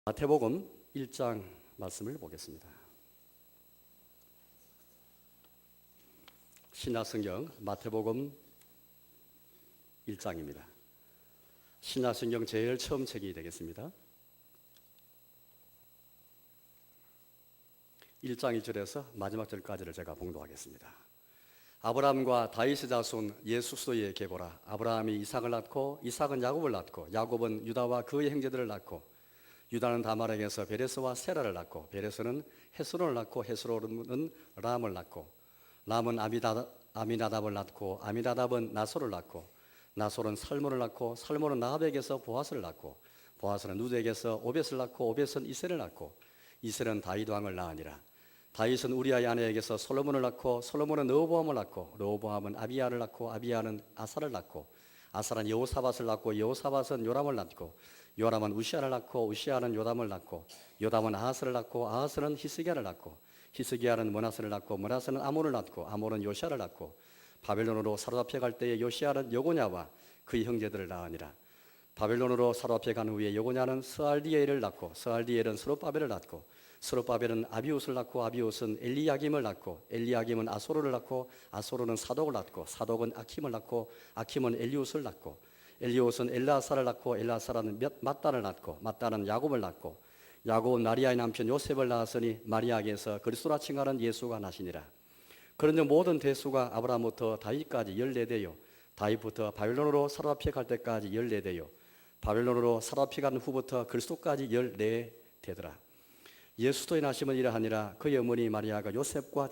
마태복음 1장 말씀을 보겠습니다. 신약성경 마태복음 1장입니다. 신약성경 제일 처음 책이 되겠습니다. 1장 1절에서 마지막 절까지를 제가 봉독하겠습니다. 아브라함과 다윗의 자손 예수스도의 계보라. 아브라함이 이삭을 낳고 이삭은 야곱을 낳고 야곱은 유다와 그의 형제들을 낳고 유다는 다말에게서 베레스와 세라를 낳고 베레스는 헤스론을 낳고 헤스론은 람을 낳고 람은 아미나답을 낳고 아미나답은 나솔을 낳고 나솔은 살몬을 낳고 살몬은 나합에게서 보아스를 낳고 보아스는 누드에게서 오벳을 낳고 오벳은 이셀을 낳고 이셀은 다윗 왕을 낳으니라. 다윗은 우리아의 아내에게서 솔로몬을 낳고 솔로몬은 르호보암을 낳고 르호보암은 아비야를 낳고 아비야는 아사를 낳고 아사는 여호사밧을 낳고 여호사밧은 요람을 낳고 요람은 우시아를 낳고 우시아는 요담을 낳고 요담은 아하스를 낳고 아하스는 히스기야를 낳고 히스기야는 므낫세를 낳고 므낫세는 아몬을 낳고 아몬은 요시아를 낳고 바벨론으로 사로잡혀 갈 때에 요시아는 여고냐와 그의 형제들을 낳으니라. 바벨론으로 사로잡혀 간 후에 여고냐는 스알디엘을 낳고 스알디엘은 스룹바벨을 낳고 스룹바벨은 아비옷을 낳고 아비옷은 엘리야김을 낳고 엘리야김은 아소로를 낳고 아소로는 사독을 낳고 사독은 아킴을 낳고 아킴은 엘리옷을 낳고 엘리옷은 엘라사를 낳고 엘라사라는 mat단을 낳고 mat단은 야곱을 낳고 야곱은 마리아의 남편 요셉을 낳았으니 마리아에게서 그리스도라 칭하는 예수가 나시니라. 그런즉 모든 대수가 아브라함부터 다윗까지 14대요 다윗부터 바벨론으로 사로잡혀 갈 때까지 14대요 바벨론으로 사로잡혀 간 후부터 그리스도까지 14대더라. 예수도의 나심은 이러하니라. 그의 어머니 마리아가 요셉과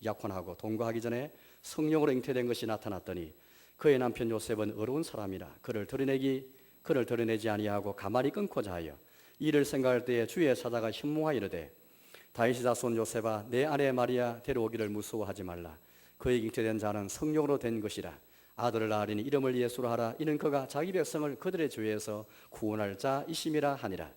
약혼하고 동거하기 전에 성령으로 잉태된 것이 나타났더니 그의 남편 요셉은 어려운 사람이라 그를 드러내지 아니하고 가만히 끊고자 하여 이를 생각할 때에 주의 사자가 현몽하여 이르되 다윗의 자손 요셉아 내 아내 마리아 데려오기를 무서워하지 말라. 그의 잉태된 자는 성령으로 된 것이라. 아들을 낳으리니 이름을 예수로 하라. 이는 그가 자기 백성을 그들의 죄에서 구원할 자이심이라 하니라.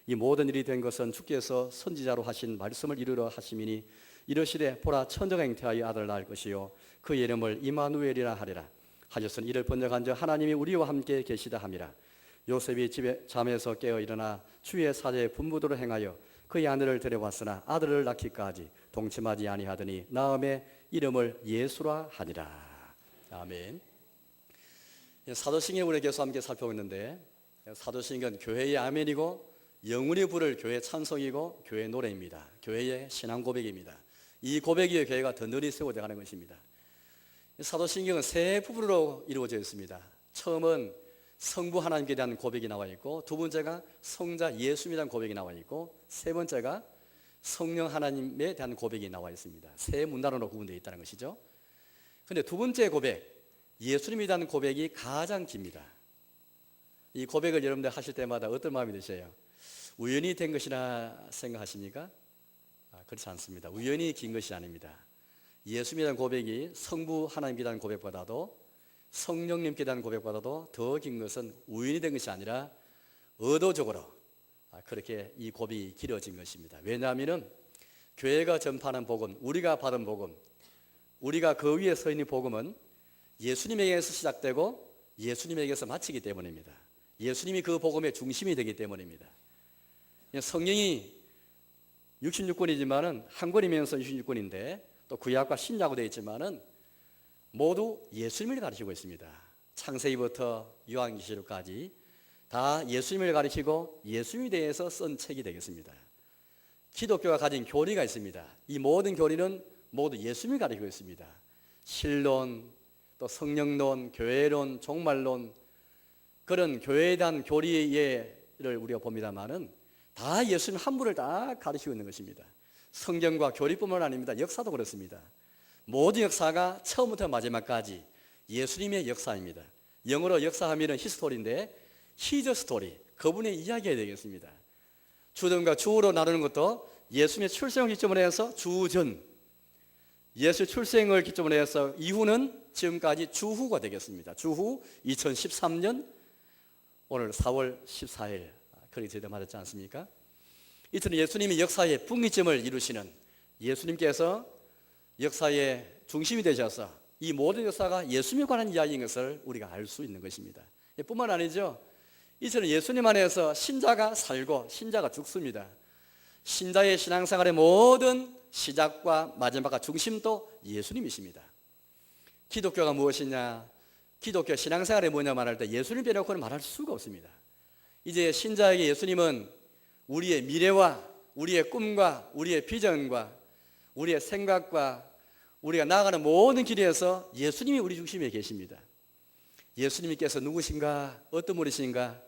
이 모든 일이 된 것은 주께서 선지자로 하신 말씀을 이루려 하심이니 이르시되 보라 천자가 잉태하여 아들을 낳을 것이요 그의 이름을 이마누엘이라 하리라. 하셨으니 이를 번역한 자 하나님이 우리와 함께 계시다 함이라. 요셉이 집에 잠에서 깨어 일어나 주의 사제의 분부대로 행하여 그의 아내를 데려왔으나 아들을 낳기까지 동침하지 아니하더니 나음에 이름을 예수라 하니라. 아멘. 사도신경을 계속 함께 살펴보는데 사도신경은 교회의 아멘이고 영혼이 부를 교회 찬송이고 교회 노래입니다. 교회의 신앙 고백입니다. 이 고백 위에 교회가 더 늘이 세워져가는 것입니다. 사도신경은 세 부분으로 이루어져 있습니다. 처음은 성부 하나님께 대한 고백이 나와 있고 두 번째가 성자 예수님에 대한 고백이 나와 있고 세 번째가 성령 하나님에 대한 고백이 나와 있습니다. 세 문단으로 구분되어 있다는 것이죠. 그런데 두 번째 고백 예수님에 대한 고백이 가장 깁니다. 이 고백을 여러분들 하실 때마다 어떤 마음이 드세요? 우연히 된 것이라 생각하십니까? 그렇지 않습니다. 우연히 긴 것이 아닙니다. 예수님에 대한 고백이 성부 하나님께 대한 고백보다도 성령님께 대한 고백보다도 더 긴 것은 우연히 된 것이 아니라 의도적으로 그렇게 이 고백이 길어진 것입니다. 왜냐하면 교회가 전파하는 복음, 우리가 받은 복음, 우리가 그 위에 서 있는 복음은 예수님에게서 시작되고 예수님에게서 마치기 때문입니다. 예수님이 그 복음의 중심이 되기 때문입니다. 성경이 66권이지만은 한 권이면서 66권인데 또 구약과 신약으로 되어 있지만은 모두 예수님을 가르치고 있습니다. 창세기부터 요한계시록까지 다 예수님을 가르치고 예수님에 대해서 쓴 책이 되겠습니다. 기독교가 가진 교리가 있습니다. 이 모든 교리는 모두 예수님을 가르치고 있습니다. 신론, 또 성령론, 교회론, 종말론 그런 교회에 대한 교리를 우리가 봅니다만은 다 예수님 한 분을 다 가르치고 있는 것입니다. 성경과 교리뿐만 아닙니다. 역사도 그렇습니다. 모든 역사가 처음부터 마지막까지 예수님의 역사입니다. 영어로 역사하면 히스토리인데 히저 스토리, 그분의 이야기가 되겠습니다. 주전과 주후로 나누는 것도 예수님의 출생을 기점으로 해서 주전, 예수 출생을 기점으로 해서 이후는 지금까지 주후가 되겠습니다. 주후 2013년 오늘 4월 14일 그렇게 제대로 맞았지 않습니까? 이틀은 예수님이 역사의 분기점을 이루시는 예수님께서 역사의 중심이 되셔서 이 모든 역사가 예수님에 관한 이야기인 것을 우리가 알 수 있는 것입니다. 뿐만 아니죠. 이제는 예수님 안에서 신자가 살고 신자가 죽습니다. 신자의 신앙생활의 모든 시작과 마지막과 중심도 예수님이십니다. 기독교가 무엇이냐, 기독교 신앙생활이 뭐냐 말할 때 예수님 빼놓고는 말할 수가 없습니다. 이제 신자에게 예수님은 우리의 미래와 우리의 꿈과 우리의 비전과 우리의 생각과 우리가 나아가는 모든 길에서 예수님이 우리 중심에 계십니다. 예수님께서 누구신가, 어떤 분이신가,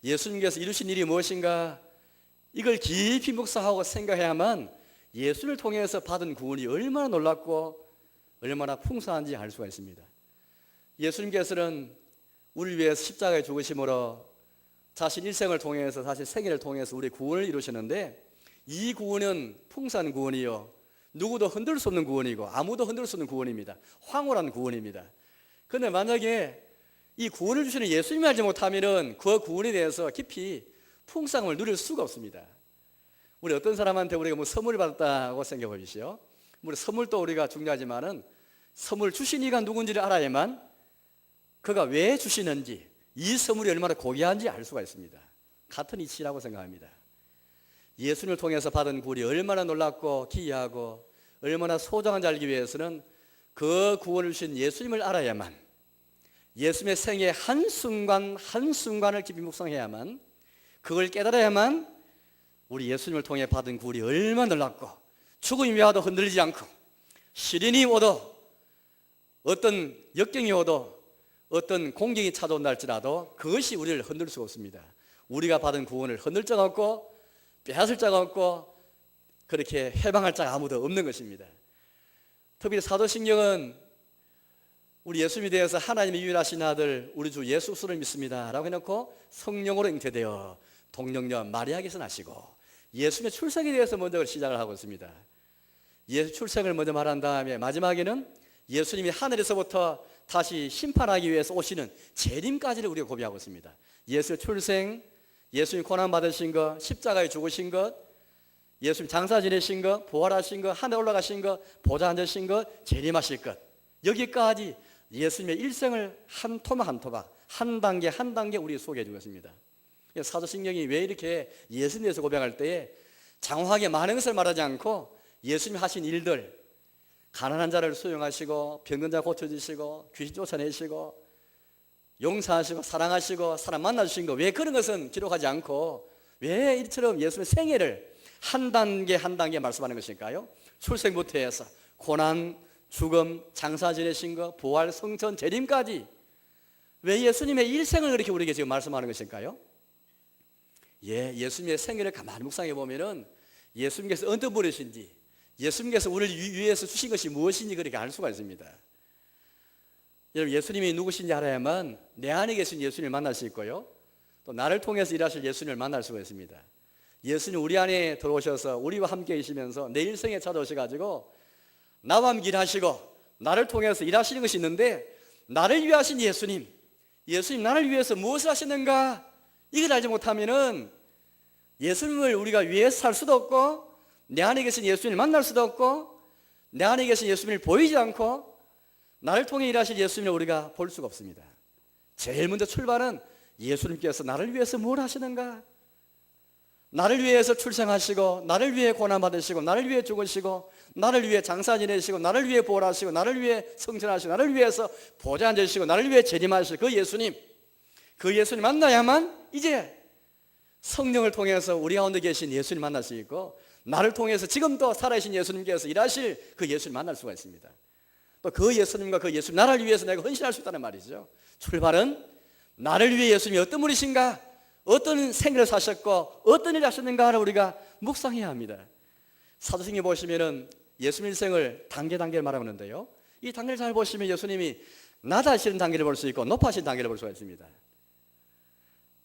예수님께서 이루신 일이 무엇인가, 이걸 깊이 묵상하고 생각해야만 예수를 통해서 받은 구원이 얼마나 놀랍고 얼마나 풍성한지 알 수가 있습니다. 예수님께서는 우리를 위해서 십자가에 죽으심으로 자신 일생을 통해서, 자신 생애를 통해서 우리 구원을 이루셨는데, 이 구원은 풍성한 구원이요, 누구도 흔들 수 없는 구원이고 아무도 흔들 수 없는 구원입니다. 황홀한 구원입니다. 그런데 만약에 이 구원을 주시는 예수님이 알지 못하면 그 구원에 대해서 깊이 풍성함을 누릴 수가 없습니다. 우리 어떤 사람한테 우리가 뭐 선물을 받았다고 생각해 보십시오. 우리 선물도 우리가 중요하지만은 선물 주신 이가 누군지를 알아야만 그가 왜 주시는지, 이 선물이 얼마나 고귀한지 알 수가 있습니다. 같은 이치라고 생각합니다. 예수님을 통해서 받은 구원이 얼마나 놀랍고 기이하고 얼마나 소중한지 알기 위해서는 그 구원을 주신 예수님을 알아야만, 예수님의 생애 한순간 한순간을 깊이 묵상해야만, 그걸 깨달아야만 우리 예수님을 통해 받은 구원이 얼마나 놀랍고 죽음이 와도 흔들리지 않고 시련이 오도 어떤 역경이 오도 어떤 공경이 찾아온다 할지라도 그것이 우리를 흔들 수가 없습니다. 우리가 받은 구원을 흔들 자가 없고 빼앗을 자가 없고 그렇게 해방할 자가 아무도 없는 것입니다. 특히 사도신경은 우리 예수님에 대해서 하나님의 유일하신 아들 우리 주 예수 그리스도를 믿습니다 라고 해놓고 성령으로 잉태되어 동정녀 마리아에게서 나시고 예수님의 출생에 대해서 먼저 시작을 하고 있습니다. 예수 출생을 먼저 말한 다음에 마지막에는 예수님이 하늘에서부터 다시 심판하기 위해서 오시는 재림까지를 우리가 고백하고 있습니다. 예수의 출생, 예수님 고난 받으신 것, 십자가에 죽으신 것, 예수님 장사 지내신 것, 부활하신 것, 하늘 올라가신 것, 보좌 앉으신 것, 재림하실 것, 여기까지 예수님의 일생을 한 토막 한 토막, 한 단계 한 단계 우리 소개해 주고 있습니다. 사도신경이 왜 이렇게 예수님에 대해서 고백할 때에 장황하게 많은 것을 말하지 않고 예수님이 하신 일들, 가난한 자를 수용하시고 병든 자 고쳐주시고 귀신 쫓아내시고 용서하시고 사랑하시고 사람 만나주신 거, 왜 그런 것은 기록하지 않고 왜 이처럼 예수님의 생애를 한 단계 한 단계 말씀하는 것일까요? 출생부터 해서 고난, 죽음, 장사 지내신 거, 부활, 성천, 재림까지 왜 예수님의 일생을 그렇게 우리에게 지금 말씀하는 것일까요? 예수님의 생애를 가만히 묵상해 보면은 예수님께서 어떤 분이신지, 예수님께서 우리를 위해서 주신 것이 무엇인지 그렇게 알 수가 있습니다. 여러분, 예수님이 누구신지 알아야만 내 안에 계신 예수님을 만날 수 있고요, 또 나를 통해서 일하실 예수님을 만날 수가 있습니다. 예수님 우리 안에 들어오셔서 우리와 함께 계시면서 내 일생에 찾아오셔가지고 나와 함께 일하시고 나를 통해서 일하시는 것이 있는데, 나를 위해 하신 예수님, 예수님 나를 위해서 무엇을 하시는가, 이걸 알지 못하면은 예수님을 우리가 위해서 살 수도 없고 내 안에 계신 예수님을 만날 수도 없고 내 안에 계신 예수님을 보이지 않고 나를 통해 일하실 예수님을 우리가 볼 수가 없습니다. 제일 먼저 출발은 예수님께서 나를 위해서 뭘 하시는가, 나를 위해서 출생하시고 나를 위해 고난받으시고 나를 위해 죽으시고 나를 위해 장사 지내시고 나를 위해 부활하시고 나를 위해 성천하시고 나를 위해서 보좌 앉으시고 나를 위해 재림하실 그 예수님, 그 예수님 만나야만 이제 성령을 통해서 우리 가운데 계신 예수님 만날 수 있고, 나를 통해서 지금도 살아계신 예수님께서 일하실 그 예수님 만날 수가 있습니다. 또 그 예수님과 그 예수님 나를 위해서 내가 헌신할 수 있다는 말이죠. 출발은 나를 위해 예수님이 어떤 분이신가, 어떤 생애를 사셨고 어떤 일을 하셨는가를 우리가 묵상해야 합니다. 사도신경 보시면은 예수님 일생을 단계 말하는데요, 이 단계를 잘 보시면 예수님이 낮아지는 단계를 볼 수 있고 높아지는 단계를 볼 수가 있습니다.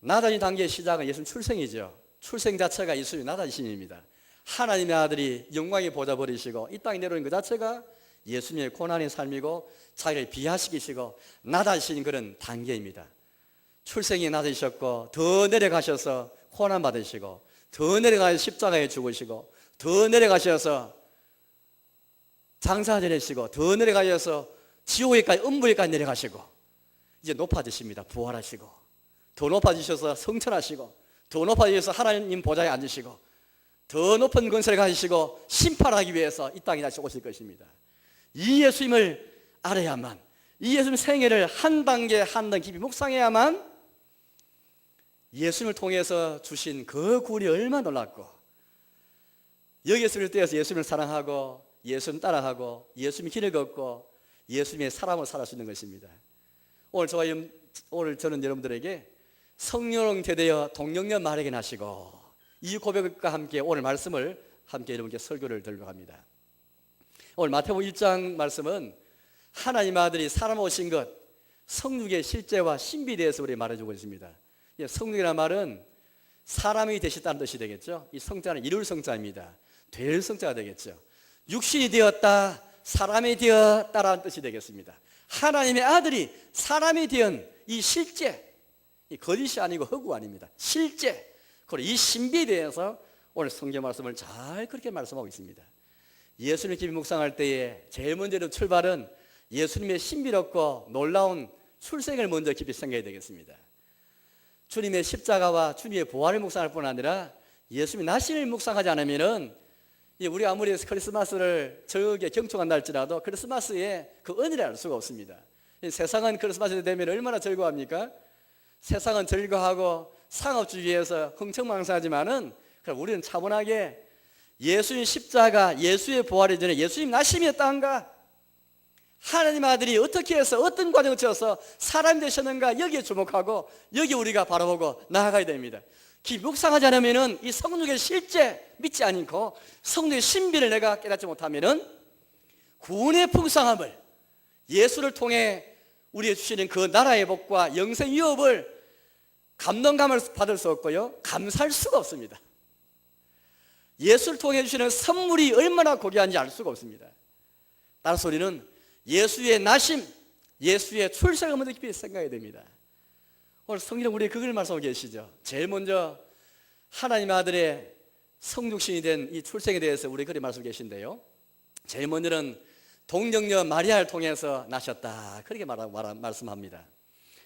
낮아진 단계의 시작은 예수님 출생이죠. 출생 자체가 예수님이 낮아지신 일입니다. 하나님의 아들이 영광의 보좌 버리시고 이 땅에 내려오는 그 자체가 예수님의 고난의 삶이고 자기를 비하시키시고 낮아지신 그런 단계입니다. 출생이 낮으셨고 더 내려가셔서 고난 받으시고 더 내려가셔서 십자가에 죽으시고 더 내려가셔서 장사 지내시고 더 내려가셔서 지옥에까지 음부에까지 내려가시고 이제 높아지십니다. 부활하시고 더 높아지셔서 성천하시고 더 높아지셔서 하나님 보좌에 앉으시고 더 높은 권세를 가지시고 심판하기 위해서 이 땅에 다시 오실 것입니다. 이 예수님을 알아야만, 이 예수님 생애를 한 단계 한 단계 깊이 묵상해야만 예수님을 통해서 주신 그 구원이 얼마나 놀랍고, 여기에 있을 때에서 예수님을 사랑하고 예수님 따라하고 예수님의 길을 걷고 예수님의 사람으로 살아갈 수 있는 것입니다. 오늘 저는 여러분들에게 성령 대되어 동력녀 말에게 하시고 이 고백과 함께 오늘 말씀을 함께 여러분께 설교를 들고 합니다. 오늘 마태복음 1장 말씀은 하나님 아들이 사람 오신 것, 성육의 실제와 신비에 대해서 우리 말해주고 있습니다. 성육이라는 말은 사람이 되셨다는 뜻이 되겠죠. 이 성자는 이룰 성자입니다. 될 성자가 되겠죠. 육신이 되었다, 사람이 되었다라는 뜻이 되겠습니다. 하나님의 아들이 사람이 되은 이 실제, 이 거짓이 아니고 허구 아닙니다. 실제, 그리고 이 신비에 대해서 오늘 성경 말씀을 잘 그렇게 말씀하고 있습니다. 예수님 깊이 묵상할 때에 제일 먼저 출발은 예수님의 신비롭고 놀라운 출생을 먼저 깊이 생각해야 되겠습니다. 주님의 십자가와 주님의 부활을 묵상할 뿐 아니라 예수님의 나신을 묵상하지 않으면은 우리 아무리 크리스마스를 저게 경축한다 할지라도 크리스마스에 그 은혜를 알 수가 없습니다. 세상은 크리스마스 되면 얼마나 즐거워합니까? 세상은 즐거워하고 상업주의에서 흥청망청하지만은 우리는 차분하게 예수님 십자가, 예수의 부활이 전에 예수님 나심이었다는가? 하나님 아들이 어떻게 해서 어떤 과정을 거쳐서 사람이 되셨는가? 여기에 주목하고 여기 우리가 바라보고 나아가야 됩니다. 묵상하지 않으면 이 성육의 실제 믿지 않고 성육의 신비를 내가 깨닫지 못하면 구원의 풍성함을, 예수를 통해 우리에게 주시는 그 나라의 복과 영생 유업을 감동감을 받을 수 없고요, 감사할 수가 없습니다. 예수를 통해 주시는 선물이 얼마나 고귀한지 알 수가 없습니다. 따라서 우리는 예수의 나심, 예수의 출생을 먼저 깊이 생각해야 됩니다. 오늘 성경은 우리에게 그걸 말씀하고 계시죠. 제일 먼저 하나님 아들의 성육신이 된 이 출생에 대해서 우리 그리 말씀하고 계신데요, 제일 먼저는 동정녀 마리아를 통해서 나셨다, 그렇게 말씀합니다.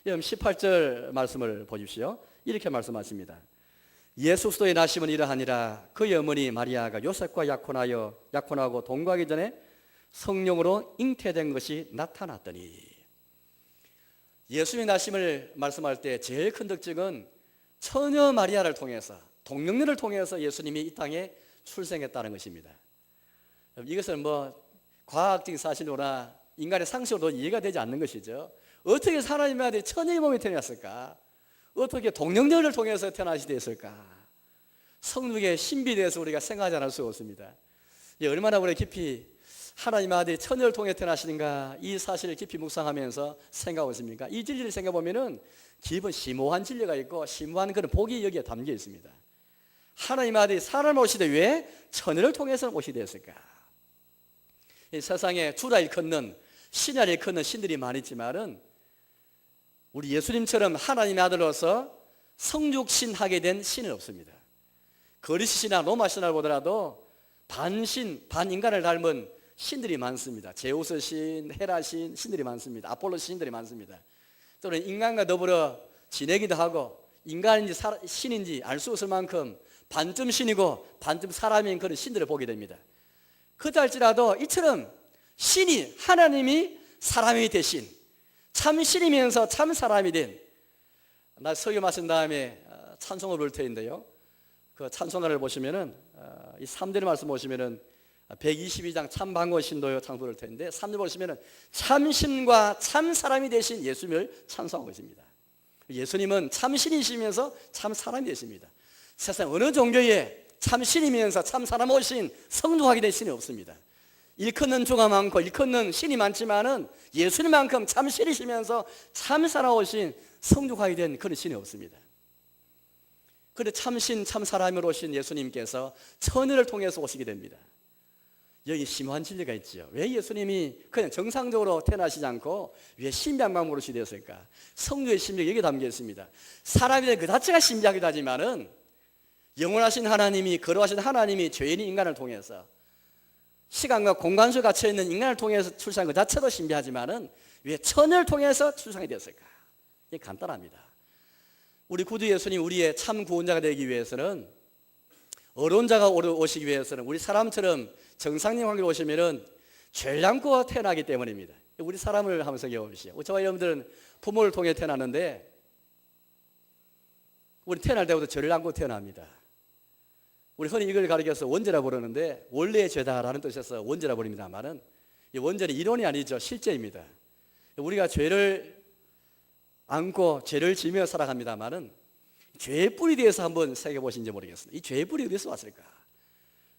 여러분 18절 말씀을 보십시오. 이렇게 말씀하십니다. 예수 그리스도의 나심은 이러하니라. 그의 어머니 마리아가 요셉과 약혼하고 동거하기 전에 성령으로 잉태된 것이 나타났더니. 예수님의 나심을 말씀할 때 제일 큰 특징은 처녀 마리아를 통해서, 동정녀를 통해서 예수님이 이 땅에 출생했다는 것입니다. 이것은 과학적인 사실로나 인간의 상식으로도 이해가 되지 않는 것이죠. 어떻게 하나님의 아들이 처녀의 몸에 태어났을까? 어떻게 동정녀를 통해서 태어나시게 됐을까? 성육의 신비에 대해서 우리가 생각하지 않을 수가 없습니다. 얼마나 우리 깊이 하나님의 아들이 처녀를 통해 태어나시는가, 이 사실을 깊이 묵상하면서 생각하고 있습니까? 이 진리를 생각해보면 기본 심오한 진리가 있고 심오한 그런 복이 여기에 담겨 있습니다. 하나님의 아들이 사람을 오시되 왜 처녀를 통해서 오시게 됐을까? 이 세상에 주라 일컫는, 신야 일컫는 신들이 많이 있지만은 우리 예수님처럼 하나님의 아들로서 성육신하게 된 신은 없습니다. 그리스 신화, 로마 신화를 보더라도 반신, 반인간을 닮은 신들이 많습니다. 제우스 신, 헤라 신, 신들이 많습니다. 아폴로 신들이 많습니다. 또는 인간과 더불어 지내기도 하고 인간인지 신인지 알 수 없을 만큼 반쯤 신이고 반쯤 사람인 그런 신들을 보게 됩니다. 그렇다 할지라도 이처럼 신이, 하나님이 사람이 되신, 참 신이면서 참 사람이 된, 나 설교 마친 다음에 찬송을 부를 텐데요, 그 찬송가를 보시면은 이 3절의 말씀 보시면은 122장 참 방언 신도요 창조를 텐데 3절 보시면은 참 신과 참 사람이 되신 예수님을 찬송한 것입니다. 예수님은 참 신이시면서 참 사람이 되십니다. 세상 어느 종교에 참 신이면서 참 사람 오신 성육하게 된 신이 없습니다. 일컫는 주가 많고 일컫는 신이 많지만은 예수님만큼 참 신이시면서 참 사람 오신 성육하게 된 그런 신이 없습니다. 그런데 참신 참 사람으로 오신 예수님께서 처녀를 통해서 오시게 됩니다. 여기 심오한 진리가 있죠. 왜 예수님이 그냥 정상적으로 태어나시지 않고 왜 신비한 방법으로 오시되었을까? 성령의 신비가 여기 담겨 있습니다. 사람이 된 그 자체가 신비하기도 하지만은 영원하신 하나님이, 거룩하신 하나님이 죄인인 인간을 통해서 시간과 공간 속에 갇혀 있는 인간을 통해서 출산한 그 자체도 신비하지만은 왜 처녀를 통해서 출산이 되었을까? 이게 간단합니다. 우리 구주 예수님 우리의 참 구원자가 되기 위해서는, 어론자가 오시기 위해서는 우리 사람처럼 정상인 관계로 오시면은 죄를 안고 태어나기 때문입니다. 우리 사람을 한번 생각해 보십시오. 저와 여러분들은 부모를 통해 태어났는데 우리 태어날 때부터 죄를 안고 태어납니다. 우리 흔히 이걸 가리켜서 원죄라 부르는데 원래의 죄다라는 뜻에서 원죄라 부릅니다만은 이 원죄는 이론이 아니죠. 실제입니다. 우리가 죄를 안고 죄를 지며 살아갑니다만은 죄의 뿌리에 대해서 한번 생각해 보신지 모르겠습니다. 이 죄의 뿌리가 어디서 왔을까?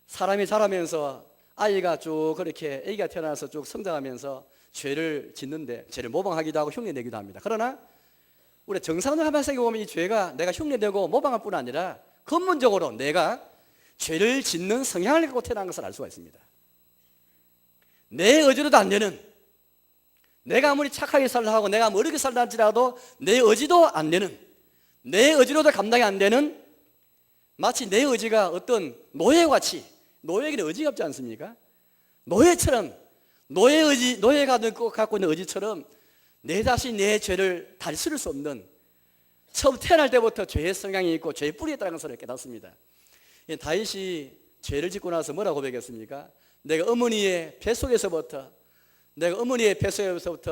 사람이 자라면서 아이가 쭉 그렇게 아기가 태어나서 쭉 성장하면서 죄를 짓는데 죄를 모방하기도 하고 흉내내기도 합니다. 그러나 우리 정상적으로 한번 생각해 보면 이 죄가 내가 흉내내고 모방할 뿐 아니라 근본적으로 내가 죄를 짓는 성향을 갖고 태어난 것을 알 수가 있습니다. 내 의지로도 안 되는, 내가 아무리 착하게 살다 하고 내가 어렵게 살다 할지라도 내 의지도 안 되는, 내 의지로도 감당이 안 되는, 마치 내 의지가 어떤 노예같이, 노예에게는 의지가 없지 않습니까? 노예처럼, 노예가 갖고 있는 의지처럼 내 자신 내 죄를 다스릴 수 없는, 처음 태어날 때부터 죄의 성향이 있고 죄의 뿌리에 있다는 것을 깨닫습니다. 다윗이 죄를 짓고 나서 뭐라고 고백했습니까? 내가 어머니의 뱃속에서부터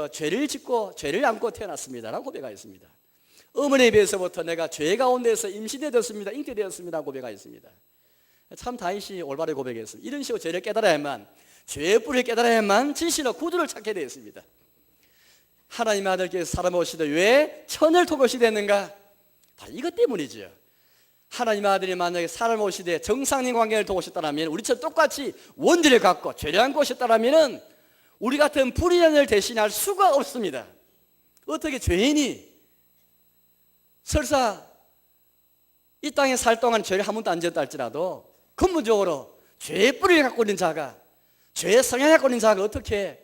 죄를 짓고 죄를 안고 태어났습니다 라고 고백하였습니다. 어머니의 배에서부터 내가 죄 가운데서 임신되었습니다, 잉태되었습니다 고백하였습니다. 참 다윗이 올바르게 고백했습니다. 이런 식으로 죄를 깨달아야만, 죄의 뿌리를 깨달아야만 진실로 구주를 찾게 되었습니다. 하나님 아들께서 사람 오시되 왜 천을 통해 오시됐는가? 바로 이것 때문이죠. 하나님 아들이 만약에 사람 오시되 정상인 관계를 통해 오셨다면, 우리처럼 똑같이 원죄를 갖고 죄를 안고 오셨다면 우리 같은 불의한을 대신할 수가 없습니다. 어떻게 죄인이 설사 이 땅에 살 동안 죄를 한 번도 안 지었다 할지라도 근본적으로 죄의 뿌리를 갖고 있는 자가, 죄의 성향을 갖고 있는 자가 어떻게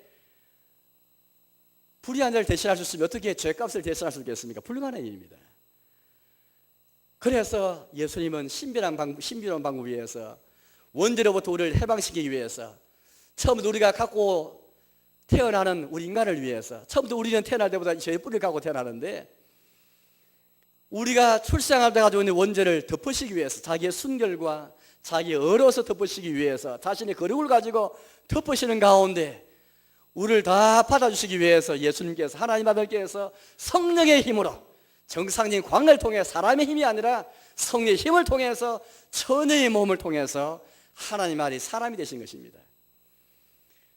불의한 자를 대신할 수 있으면 어떻게 죄값을 대신할 수 있겠습니까? 불가능한 일입니다. 그래서 예수님은 신비로운 방법에 의해서 원죄로부터 우리를 해방시키기 위해서, 처음부터 우리가 갖고 태어나는 우리 인간을 위해서, 처음부터 우리는 태어날 때보다 죄의 뿌리를 갖고 태어나는데 우리가 출생할 때 가지고 있는 원죄를 덮으시기 위해서, 자기의 순결과 자기의 어려서 덮으시기 위해서, 자신의 거룩을 가지고 덮으시는 가운데 우리를 다 받아주시기 위해서 예수님께서, 하나님 아들께서 성령의 힘으로, 정상적인 광을 통해, 사람의 힘이 아니라 성령의 힘을 통해서, 천의 몸을 통해서 하나님 아들이 사람이 되신 것입니다.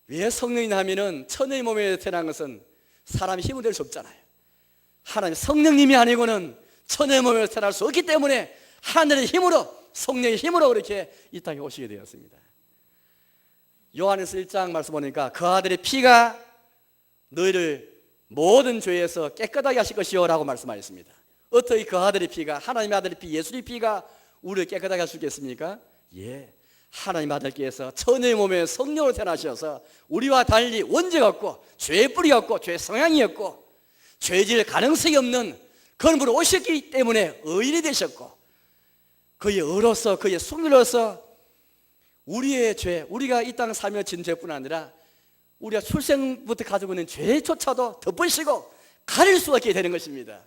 왜 성령이냐 하면은 천의 몸에 태어난 것은 사람의 힘은 될 수 없잖아요. 하나님 성령님이 아니고는 천의 몸에 태어날 수 없기 때문에 하늘의 힘으로, 성령의 힘으로 그렇게 이 땅에 오시게 되었습니다. 요한에서 1장 말씀 보니까 그 아들의 피가 너희를 모든 죄에서 깨끗하게 하실 것이요 라고 말씀하셨습니다. 어떻게 그 아들의 피가, 하나님의 아들의 피, 예수의 피가 우리를 깨끗하게 할 수 있겠습니까? 예, 하나님 아들께서 천의 몸에 성령으로 태어나셔서 우리와 달리 원죄가 없고 죄의 뿌리가 없고 죄의 성향이 없고 죄질 가능성이 없는 그런 분으로 오셨기 때문에 의인이 되셨고, 그의 의로서, 그의 숙녀로서 우리의 죄, 우리가 이 땅 살며 진 죄뿐 아니라 우리가 출생부터 가지고 있는 죄조차도 덮으시고 가릴 수 없게 되는 것입니다.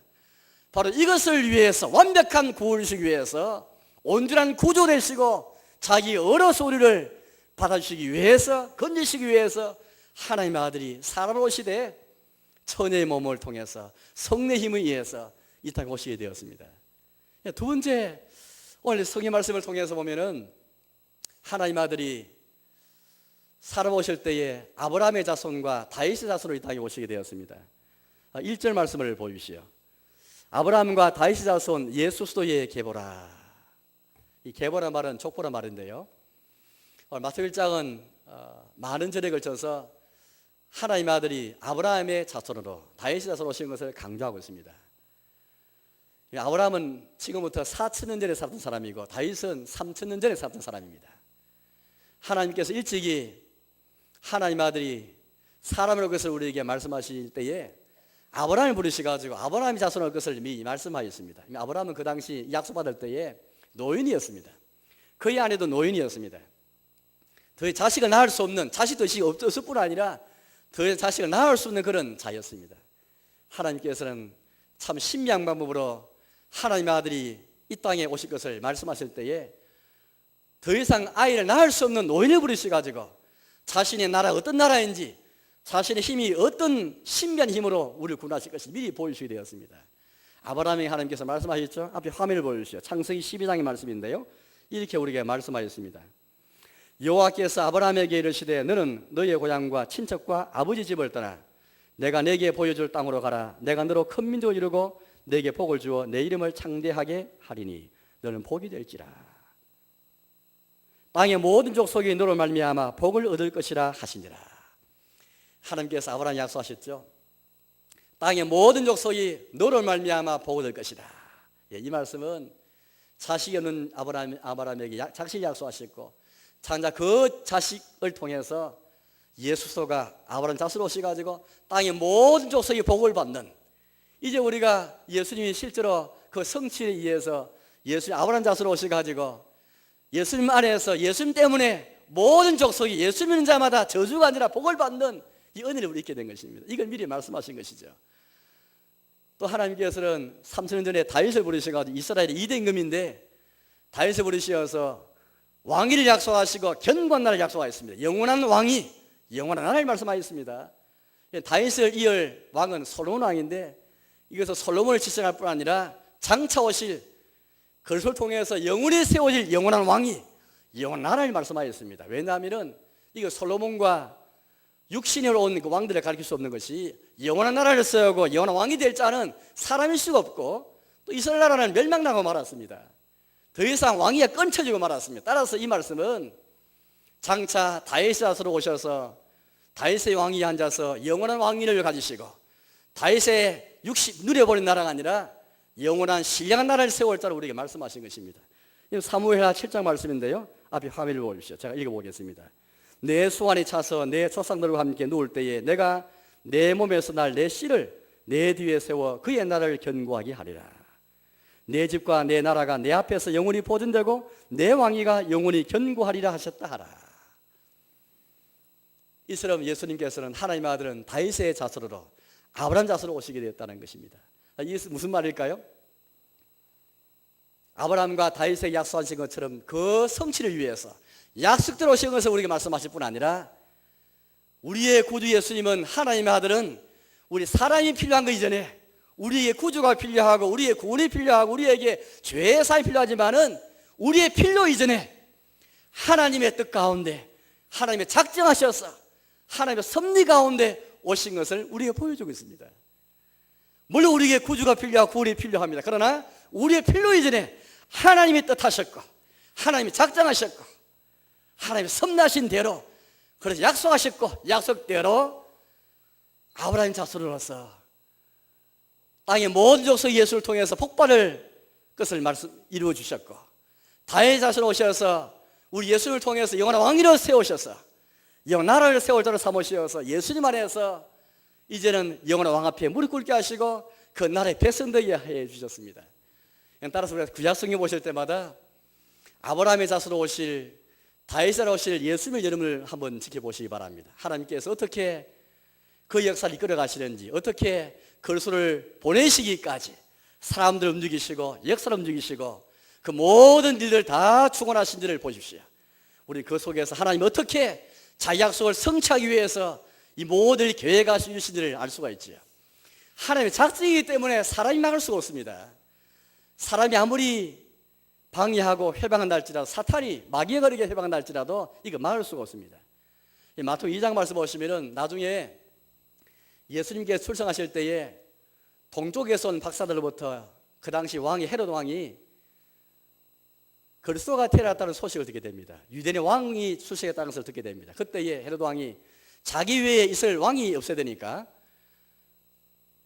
바로 이것을 위해서, 완벽한 구원을 주시기 위해서, 온전한 구조 되시고 자기 어려서 우리를 받아주시기 위해서, 건지시기 위해서 하나님의 아들이 사람을 오시되 천의 몸을 통해서 성령의 힘에 의해서 이 땅에 오시게 되었습니다. 두 번째, 오늘 성의 말씀을 통해서 보면은 하나님 아들이 사람 오실 때에 아브라함의 자손과 다윗의 자손으로 이 땅에 오시게 되었습니다. 1절 말씀을 보십시오. 아브라함과 다윗의 자손 예수 그리스도의 계보라. 이 계보라 말은 족보라 말인데요, 마태복음 1장은 많은 절에 걸쳐서 하나님 아들이 아브라함의 자손으로 다윗의 자손으로 오신 것을 강조하고 있습니다. 아브라함은 지금부터 4,000년 전에 살았던 사람이고 다윗은 3,000년 전에 살았던 사람입니다. 하나님께서 일찍이 하나님 아들이 사람을 올 것을 우리에게 말씀하실 때에 아브라함을 부르셔가지고 아브라함이 자손을 올 것을 미리 말씀하였습니다. 아브라함은 그 당시 약속받을 때에 노인이었습니다. 그의 아내도 노인이었습니다. 더 자식을 낳을 수 없는, 자식도 없을 뿐 아니라 더 자식을 낳을 수 없는 그런 자였습니다. 하나님께서는 참 신비한 방법으로 하나님의 아들이 이 땅에 오실 것을 말씀하실 때에 더 이상 아이를 낳을 수 없는 노인을 부르셔가지고 자신의 나라 어떤 나라인지, 자신의 힘이 어떤 신비한 힘으로 우리를 구원하실 것을 미리 보여주시게 되었습니다. 아브라함에게 하나님께서 말씀하셨죠. 앞에 화면을 보여주시죠. 창세기 12장의 말씀인데요, 이렇게 우리에게 말씀하셨습니다. 여호와께서 아브라함에게 이르시되 너는 너의 고향과 친척과 아버지 집을 떠나 내가 내게 보여줄 땅으로 가라. 내가 너로 큰 민족을 이루고 내게 복을 주어 내 이름을 창대하게 하리니 너는 복이 될지라. 땅의 모든 족속이 너로 말미암아 복을 얻을 것이라 하시니라. 하나님께서 아브라함에 약속하셨죠. 땅의 모든 족속이 너로 말미암아 복을 얻을 것이다. 이 말씀은 자식이 없는 아브라함에게 자식이 약속하셨고, 장자 그 자식을 통해서 예수소가 아브라함 자수로 오셔가지고 땅의 모든 족속이 복을 받는, 이제 우리가 예수님이 실제로 그 성취에 의해서 예수님 아브라함 자수로 오셔가지고 예수님 안에서 예수님 때문에 모든 족속이 예수 믿는 자마다 저주가 아니라 복을 받는 이 은혜를 우리 있게 된 것입니다. 이걸 미리 말씀하신 것이죠. 또 하나님께서는 3,000년 전에 다윗을 부르셔가지고 이스라엘의 2대 임금인데 다윗을 부르셔서 왕위를 약속하시고 견고한 나라를 약속하였습니다. 영원한 왕이, 영원한 나라를 말씀하였습니다. 다윗을 이을 왕은 솔로몬 왕인데 이것은 솔로몬을 지칭할 뿐 아니라 장차 오실 그것을 통해서 영원히 세워질 영원한 왕이, 영원한 나라를 말씀하였습니다. 왜냐하면 이거 솔로몬과 육신으로 온 그 왕들을 가르칠 수 없는 것이, 영원한 나라를 세우고 영원한 왕이 될 자는 사람일 수가 없고, 또 이스라엘 나라는 멸망나고 말았습니다. 더 이상 왕위가 끊쳐지고 말았습니다. 따라서 이 말씀은 장차 다윗의 자수로 오셔서 다윗의 왕위에 앉아서 영원한 왕위를 가지시고 다윗의 누려버린 나라가 아니라 영원한 신령한 나라를 세울 자로 우리에게 말씀하신 것입니다. 사무엘하 7장 말씀인데요, 앞에 화면을 보십시오. 제가 읽어보겠습니다. 내 수완이 차서 내 조상들과 함께 누울 때에 내가 내 몸에서 날 내 씨를 내 뒤에 세워 그의 나라를 견고하게 하리라. 내 집과 내 나라가 내 앞에서 영원히 보존되고 내 왕위가 영원히 견고하리라 하셨다 하라. 이처럼 예수님께서는 하나님의 아들은 다윗의 자손으로 아브라함 자손으로 오시게 되었다는 것입니다. 이게 무슨 말일까요? 아브라함과 다윗에게 약속하신 것처럼 그 성취를 위해서 약속대로 오신 것을 우리에게 말씀하실 뿐 아니라, 우리의 구주 예수님은, 하나님의 아들은 우리 사람이 필요한 것 이전에 우리에게 구주가 필요하고 우리의 구원이 필요하고 우리에게 죄의 사함이 필요하지만은 우리의 필요 이전에 하나님의 뜻 가운데 하나님의 작정하셔서 하나님의 섭리 가운데 오신 것을 우리에게 보여주고 있습니다. 물론 우리에게 구주가 필요하고 구원이 필요합니다. 그러나 우리의 필요 이전에 하나님의 뜻하셨고 하나님이 작정하셨고 하나님의 섭리하신 대로, 그래서 약속하셨고 약속대로 아브라함 자손으로서 땅의 모든 족속 예수를 통해서 복받을 것을 이루어 주셨고, 다윗 자손 오셔서 우리 예수를 통해서 영원한 왕위를 세우셔서 영원한 나라를 세울 자로 삼으셔서 예수님 안에서 이제는 영원한 왕 앞에 무릎 꿇게 하시고 그 나라의 백성 되게 해 주셨습니다. 따라서 우리가 구약성경 보실 때마다 아브라함의 자손으로 오실, 다윗으로 오실 예수님의 이름을 한번 지켜보시기 바랍니다. 하나님께서 어떻게 그 역사를 이끌어 가시는지, 어떻게 그리스도를 보내시기까지 사람들을 움직이시고 역사를 움직이시고 그 모든 일들 다 충원하신지를 보십시오. 우리 그 속에서 하나님 어떻게 자기 약속을 성취하기 위해서 이 모든 계획하시는지를 알 수가 있지요. 하나님의 작정이기 때문에 사람이 막을 수가 없습니다. 사람이 아무리 방해하고 회방한다 할지라도, 사탄이 마귀에 거리게 회방한다 할지라도 이거 막을 수가 없습니다. 마태복음 2장 말씀 보시면은 나중에 예수님께서 출생하실 때에 동쪽에서 온 박사들로부터 그 당시 왕이 헤롯 왕이 그리스도가 태어났다는 소식을 듣게 됩니다. 유대인의 왕이 출생했다는 것을 듣게 됩니다. 그때에 헤롯 왕이 자기 외에 있을 왕이 없어야 되니까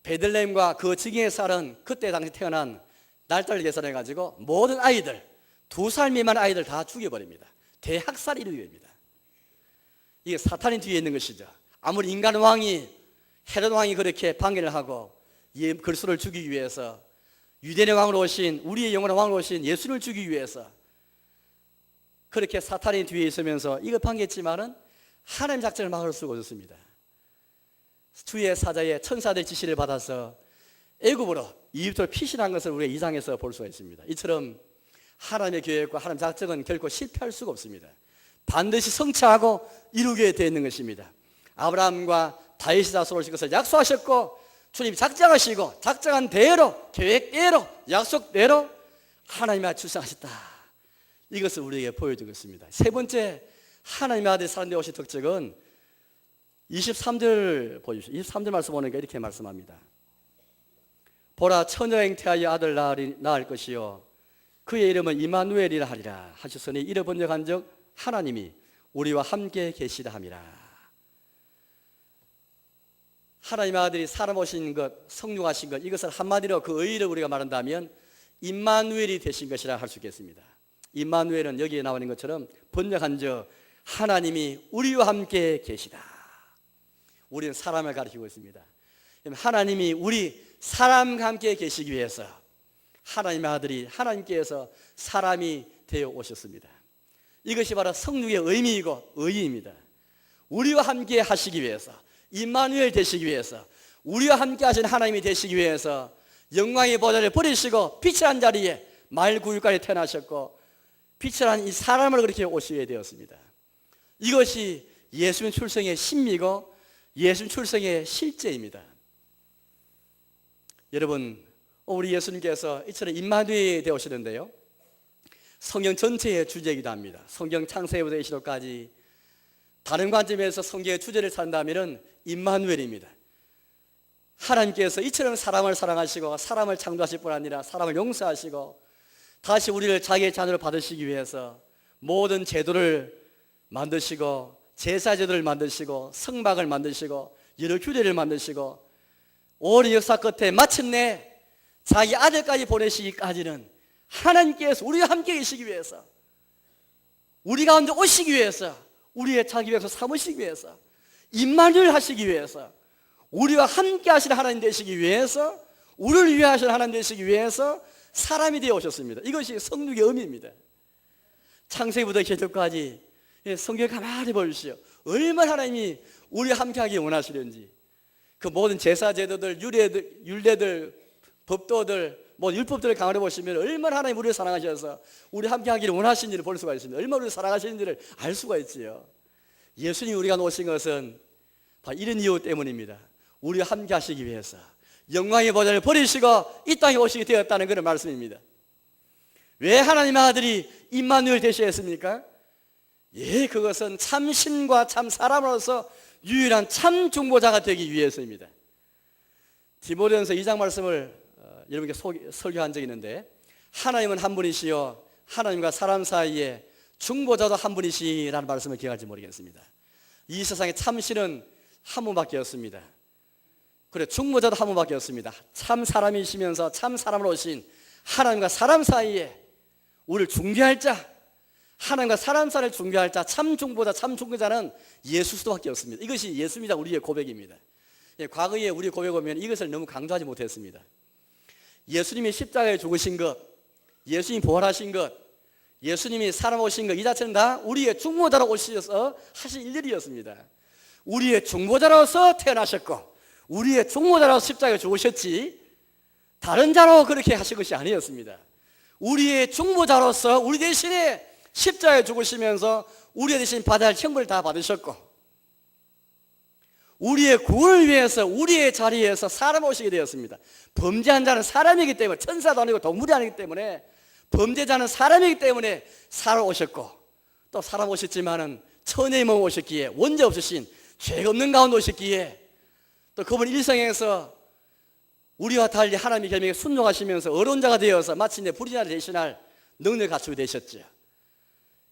베들레헴과 그 지경에 사는 그때 당시 태어난 날짜를 계산해가지고 모든 아이들, 2살 미만 아이들 다 죽여버립니다. 대학살이 이루어집니다. 이게 사탄이 뒤에 있는 것이죠. 아무리 인간 왕이, 헤롯 왕이 그렇게 방해를 하고 그리스도를 죽이기 위해서, 유대인의 왕으로 오신, 우리의 영원한 왕으로 오신 예수를 죽이기 위해서 그렇게 사탄이 뒤에 있으면서 이거 방해했지만은 하나님 작전을 막을 수가 없었습니다. 주의 사자의 천사들 지시를 받아서 애굽으로 이집트로 피신한 것을 우리가 이 장에서 볼 수가 있습니다. 이처럼 하나님의 계획과 하나님의 작정은 결코 실패할 수가 없습니다. 반드시 성취하고 이루게 되어 있는 것입니다. 아브라함과 다윗의 자손을 오실 것을 약속하셨고 주님이 작정하시고 작정한 대로 계획대로 약속대로 하나님의 아들 출생하셨다. 이것을 우리에게 보여주고 있습니다. 세 번째 하나님의 아들이 사람되어 오신 특징은 23절 보십시오. 23절 말씀 보니까 이렇게 말씀합니다. 보라 처녀 잉태하여 아들 낳을 것이요 그의 이름은 이마누엘이라 하리라 하셨으니 이를 번역한즉 하나님이 우리와 함께 계시다 함이라. 하나님의 아들이 사람 오신 것, 성육하신 것, 이것을 한마디로 그 의의를 우리가 말한다면 임마누엘이 되신 것이라 할 수 있겠습니다. 임마누엘은 여기에 나오는 것처럼 번역한즉 하나님이 우리와 함께 계시다. 우리는 사람을 가리키고 있습니다. 하나님이 우리 사람과 함께 계시기 위해서 하나님의 아들이 하나님께서 사람이 되어 오셨습니다. 이것이 바로 성육의 의미이고 의의입니다. 우리와 함께 하시기 위해서, 임마누엘 되시기 위해서, 우리와 함께 하신 하나님이 되시기 위해서 영광의 보좌를 버리시고 빛을 한 자리에 말구유까지 태어나셨고 빛을 한 이 사람을 그렇게 오시게 되었습니다. 이것이 예수님 출생의 신미고 예수님 출생의 실제입니다. 여러분, 우리 예수님께서 이처럼 임마누엘이 되오시는데요, 성경 전체의 주제이기도 합니다. 성경 창세기부터 계시록까지 다른 관점에서 성경의 주제를 산다면 임마누엘입니다. 하나님께서 이처럼 사람을 사랑하시고 사람을 창조하실 뿐 아니라 사람을 용서하시고 다시 우리를 자기의 자녀로 받으시기 위해서 모든 제도를 만드시고 제사 제도를 만드시고 성막을 만드시고 여러 규례를 만드시고 오랜 역사 끝에 마침내 자기 아들까지 보내시기까지는 하나님께서 우리와 함께 계시기 위해서, 우리 가운데 오시기 위해서, 우리의 자기 백성 삼으시기 위해서, 임마누엘 하시기 위해서, 우리와 함께 하시는 하나님 되시기 위해서, 우리를 위해 하시는 하나님 되시기 위해서 사람이 되어 오셨습니다. 이것이 성육의 의미입니다. 창세기부터 계시록까지 성경을 가만히 보십시오. 얼마나 하나님이 우리와 함께 하기 원하시는지, 그 모든 제사 제도들, 율례들, 법도들, 율법들을 강화해 보시면 얼마나 하나님 우리를 사랑하셔서 우리 함께 하기를 원하시는지를 볼 수가 있습니다. 얼마나 우리를 사랑하시는지를 알 수가 있지요. 예수님이 우리가 오신 것은 바로 이런 이유 때문입니다. 우리와 함께 하시기 위해서 영광의 보좌를 버리시고 이 땅에 오시게 되었다는 그런 말씀입니다. 왜 하나님의 아들이 임마누엘 되셔야 했습니까? 그것은 참 신과 참 사람으로서 유일한 참 중보자가 되기 위해서입니다. 디모데전서 2장 말씀을 여러분께 설교한 적이 있는데, 하나님은 한 분이시요 하나님과 사람 사이에 중보자도 한 분이시라는 말씀을 기억할지 모르겠습니다. 이 세상에 참신은 한 분밖에 없습니다. 그래, 중보자도 한 분밖에 없습니다. 참 사람이시면서 참 사람으로 오신 하나님과 사람 사이에 우리를 중개할 자, 하나님과 사람 사이를 중개할 자, 참 중보자, 참 중개자는 예수밖에 없습니다. 이것이 예수입니다. 우리의 고백입니다. 과거에 우리 고백 보면 이것을 너무 강조하지 못했습니다. 예수님이 십자가에 죽으신 것, 예수님이 부활하신 것, 예수님이 사람 오신 것, 이 자체는 다 우리의 중보자로 오셔서 하신 일들이었습니다. 우리의 중보자로서 태어나셨고 우리의 중보자로서 십자가에 죽으셨지 다른 자로 그렇게 하신 것이 아니었습니다. 우리의 중보자로서 우리 대신에 십자가에 죽으시면서 우리 대신 받아야 할 형벌을 다 받으셨고 우리의 구원을 위해서 우리의 자리에서 사람 오시게 되었습니다. 범죄한 자는 사람이기 때문에, 천사도 아니고 동물이 아니기 때문에, 범죄자는 사람이기 때문에 사람 오셨고, 또 사람 오셨지만은 천의 몸 오셨기에, 원죄 없으신 죄 없는 가운데 오셨기에, 또 그분 일생에서 우리와 달리 하나님의 계명에 순종하시면서 어론자가 되어서 마침내 불의자를 대신할 능력을 갖추게 되셨죠.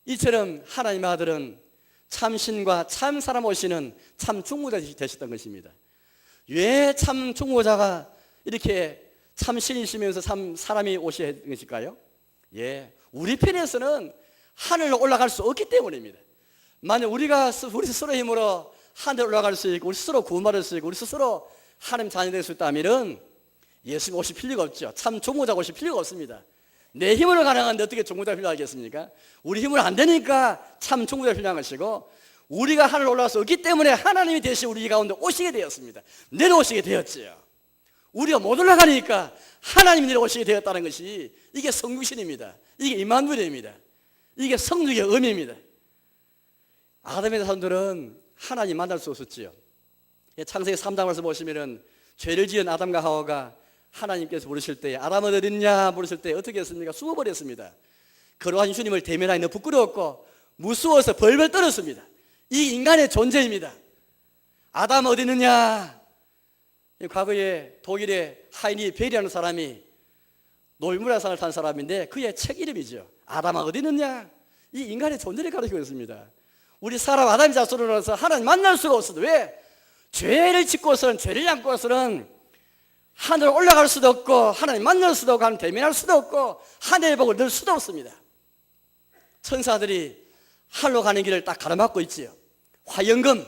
이처럼 하나님의 아들은 참 신과 참 사람 오시는 참 중보자 되셨던 것입니다. 왜 참 중보자가 이렇게 참 신이시면서 참 사람이 오셔야 하는 것일까요? 우리 편에서는 하늘로 올라갈 수 없기 때문입니다. 만약 우리 스스로 힘으로 하늘로 올라갈 수 있고 우리 스스로 구원받을 수 있고 우리 스스로 하나님 자녀 될 수 있다면 예수님 오실 필요가 없죠. 참 중보자가 오실 필요가 없습니다. 내 힘으로 가능한데 어떻게 중보자가 필요하겠습니까? 우리 힘으로 안 되니까 참 중보자가 필요한 것이고, 우리가 하늘로 올라갈 수 없기 때문에 하나님이 대신 우리 가운데 오시게 되었습니다. 내려오시게 되었지요. 우리가 못 올라가니까 하나님이 오시게 되었다는 것이 이게 성육신입니다. 이게 임마누엘입니다. 이게 성육의 의미입니다. 아담의 자손들은 하나님 만날 수 없었지요. 창세기 3장 말씀 보시면은 죄를 지은 아담과 하와가 하나님께서 부르실 때에 아담은 어디 있냐 부르실 때 어떻게 했습니까? 숨어버렸습니다. 거룩한 주님을 대면하기 너무 부끄러웠고 무서워서 벌벌 떨었습니다. 이 인간의 존재입니다. 아담 어디 있느냐? 과거에 독일의 하이니 베리라는 사람이 노벨문학상을 탄 사람인데 그의 책 이름이죠. 아담아 어디 있느냐? 이 인간의 존재를 가르치고 있습니다. 우리 사람 아담의 자손으로서 하나님 만날 수가 없어도 왜? 죄를 짓고서는 죄를 안고서는 하늘 올라갈 수도 없고 하나님 만날 수도 없고 하나님 대면할 수도 없고 하늘의 복을 넣을 수도 없습니다. 천사들이 하늘로 가는 길을 딱 가로막고 있지요. 화영금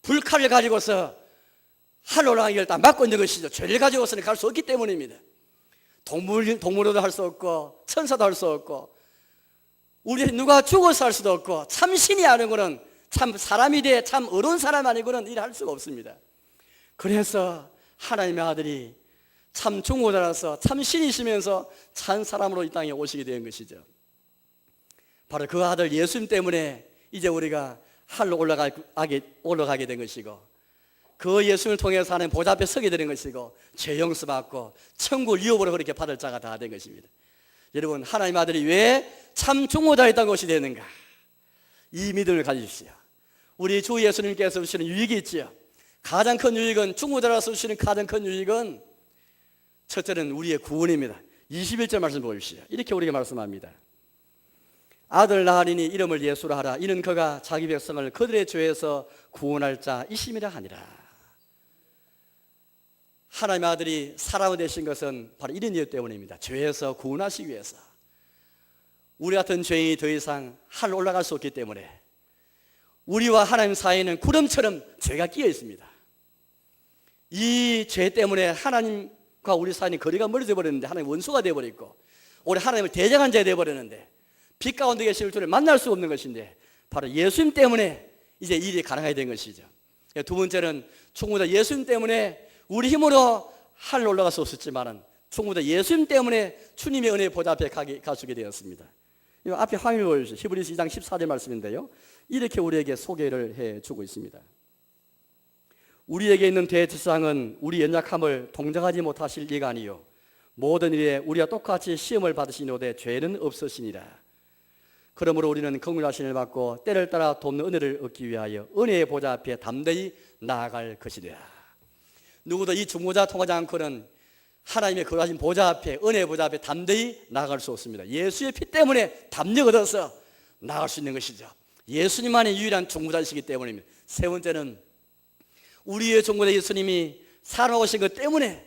불칼을 가지고서 하늘로 올라가는 길을 딱 막고 있는 것이죠. 죄를 가지고서는 갈 수 없기 때문입니다. 동물로도 할 수 없고 천사도 할 수 없고 우리 누가 죽어서 할 수도 없고 참 신이 아는 거는 참 사람이 돼 참 어려운 사람 아니고는 일할 수가 없습니다. 그래서 하나님의 아들이 참 중보자라서 참 신이시면서 참 사람으로 이 땅에 오시게 된 것이죠. 바로 그 아들 예수님 때문에 이제 우리가 하늘로 올라가게 된 것이고 그 예수님을 통해서 하나님 보좌 앞에 서게 되는 것이고 죄 용서받고 천국 유업으로 그렇게 받을 자가 다 된 것입니다. 여러분 하나님의 아들이 왜 참 중보자였던 것이 되는가? 이 믿음을 가지십시오. 우리 주 예수님께서 주시는 유익이 있지요. 가장 큰 유익은 중보자라서 주시는 가장 큰 유익은 첫째는 우리의 구원입니다. 21절 말씀 보십시오. 이렇게 우리에게 말씀합니다. 아들 낳으리니 이름을 예수라 하라. 이는 그가 자기 백성을 그들의 죄에서 구원할 자이심이라 하니라. 하나님의 아들이 사람이 되신 것은 바로 이런 이유 때문입니다. 죄에서 구원하시기 위해서. 우리 같은 죄인이 더 이상 하늘로 올라갈 수 없기 때문에 우리와 하나님 사이에는 구름처럼 죄가 끼어 있습니다. 이 죄 때문에 하나님과 우리 사이는 거리가 멀어져 버렸는데 하나님 원수가 되어버렸고 우리 하나님을 대적한 자가 되어버렸는데 빛 가운데 계실 주를 만날 수 없는 것인데 바로 예수님 때문에 이제 일이 가능하게 된 것이죠. 두 번째는 충분히 예수님 때문에 우리 힘으로 하늘로 올라갈 수 없었지만은 충분히 예수님 때문에 주님의 은혜의 보좌 앞에 가수게 되었습니다. 이 앞에 화면을 보여주세요. 히브리서 2장 14절 말씀인데요. 이렇게 우리에게 소개를 해주고 있습니다. 우리에게 있는 대제사장은 우리 연약함을 동정하지 못하실 이가 아니요 모든 일에 우리와 똑같이 시험을 받으시노되 죄는 없으시니라. 그러므로 우리는 긍휼하신 을 받고 때를 따라 돕는 은혜를 얻기 위하여 은혜의 보좌 앞에 담대히 나아갈 것이라. 누구도 이 중보자 통하지 않고는 하나님의 거룩하신 보좌 앞에 은혜의 보좌 앞에 담대히 나아갈 수 없습니다. 예수의 피 때문에 담력 얻어서 나아갈 수 있는 것이죠. 예수님만이 유일한 중보자이시기 때문입니다. 세 번째는 우리의 중보자 예수님이 살아오신 것 때문에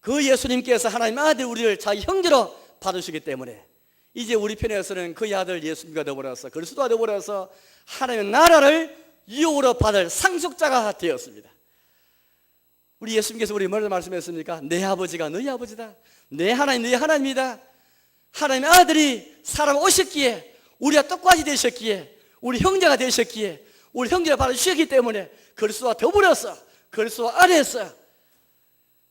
그 예수님께서 하나님 아들 우리를 자기 형제로 받으시기 때문에 이제 우리 편에서는 그의 아들 예수님과 더불어서 그리스도와 더불어서 하나님의 나라를 유업으로 받을 상속자가 되었습니다. 우리 예수님께서 우리 뭐라고 말씀했습니까? 내 아버지가 너희 아버지다. 내 하나님 너희 하나님이다. 하나님의 아들이 사람 오셨기에 우리가 똑같이 되셨기에 우리 형제가 되셨기에 우리 형제가 받아주셨기 때문에 그리스도와 더불어서 그리스도 안에서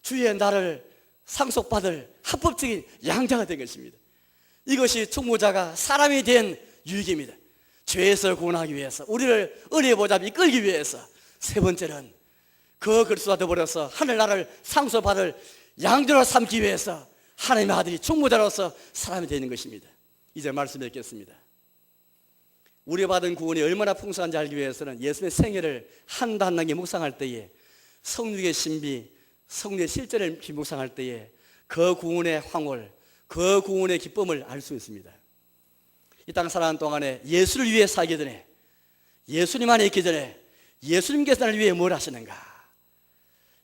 주의 나를 상속받을 합법적인 양자가 된 것입니다. 이것이 중보자가 사람이 된 유익입니다. 죄에서 구원하기 위해서 우리를 은혜의 보좌 앞에 이끌기 위해서 세 번째는 그 그리스도와 더불어서 하늘나라를 상속받을 양자로 삼기 위해서 하나님의 아들이 중보자로서 사람이 되는 것입니다. 이제 말씀 드리겠습니다. 우리가 받은 구원이 얼마나 풍성한지 알기 위해서는 예수님의 생애를 한 단계 묵상할 때에 성육의 신비, 성육의 실제를 묵상할 때에 그 구원의 황홀, 그 구원의 기쁨을 알 수 있습니다. 이 땅 살아가는 동안에 예수를 위해 살기 전에 예수님 안에 있기 전에 예수님께서 나를 위해 뭘 하시는가?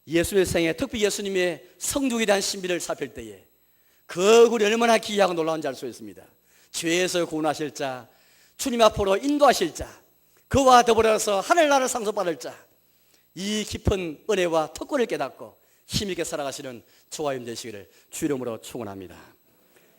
예수의 생애, 특히 예수님의 성육에 대한 신비를 살필 때에 그 구원이 얼마나 귀하고 놀라운지 알 수 있습니다. 죄에서 구원하실 자, 주님 앞으로 인도하실 자, 그와 더불어서 하늘나라를 상속받을 자, 이 깊은 은혜와 특권을 깨닫고 힘있게 살아가시는 저와 여러분 되시기를 주 이름으로 축원합니다.